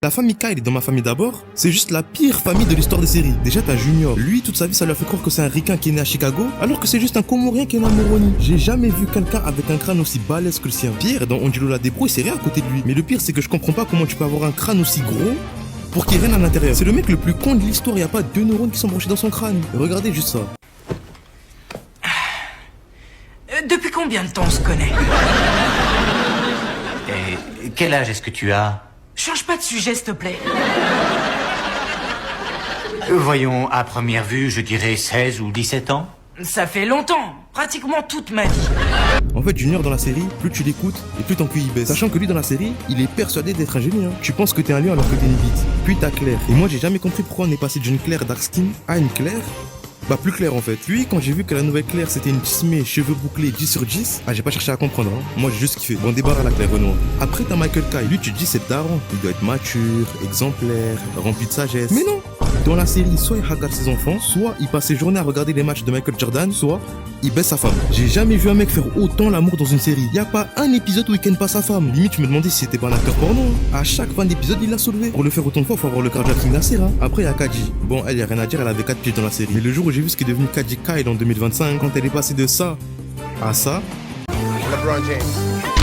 La famille Kyle dans Ma famille d'abord, c'est juste la pire famille de l'histoire des séries. Déjà t'as Junior, lui toute sa vie ça lui a fait croire que c'est un ricain qui est né à Chicago, alors que c'est juste un Comorien qui est né à Moroni. J'ai jamais vu quelqu'un avec un crâne aussi balèze que le sien. Pierre dans Angelo la débrouille c'est rien à côté de lui. Mais le pire c'est que je comprends pas comment tu peux avoir un crâne aussi gros pour qu'il y ait rien à l'intérieur. C'est le mec le plus con de l'histoire, y a pas 2 neurones qui sont branchés dans son crâne. Regardez juste ça. Depuis combien de temps on se connaît? Et quel âge est-ce que tu as? Change pas de sujet, s'il te plaît. Voyons, à première vue, je dirais 16 ou 17 ans. Ça fait longtemps, pratiquement toute ma vie. En fait, Junior dans la série, plus tu l'écoutes et plus ton QI baisse. Sachant que lui dans la série, il est persuadé d'être un génie. Tu penses que t'es un lion alors que t'es une bite. Puis t'as Claire. Et moi j'ai jamais compris pourquoi on est passé d'une Claire dark skin à une Claire plus claire en fait. Puis quand j'ai vu que la nouvelle Claire c'était une Disney, cheveux bouclés 10 sur 10, j'ai pas cherché à comprendre. Moi j'ai juste kiffé. Bon débarre à la Claire Renoir. Après t'as Michael Kyle. Lui tu te dis c'est daron. Il doit être mature, exemplaire, rempli de sagesse. Mais non. Dans la série, soit il regarde ses enfants, soit il passe ses journées à regarder les matchs de Michael Jordan, soit il baisse sa femme. J'ai jamais vu un mec faire autant l'amour dans une série. Y a pas un épisode où il ken pas sa femme. Limite, je me demandais si c'était pas un acteur porno. À chaque fin d'épisode, il l'a soulevé. Pour le faire autant de fois, faut avoir le cardiaque Nasser. Après, y a Kadji. Bon, elle y a rien à dire, elle avait 4 pieds dans la série. Mais le jour où j'ai vu ce qui est devenu Kadji Kyle en 2025, quand elle est passée de ça à ça. LeBron James.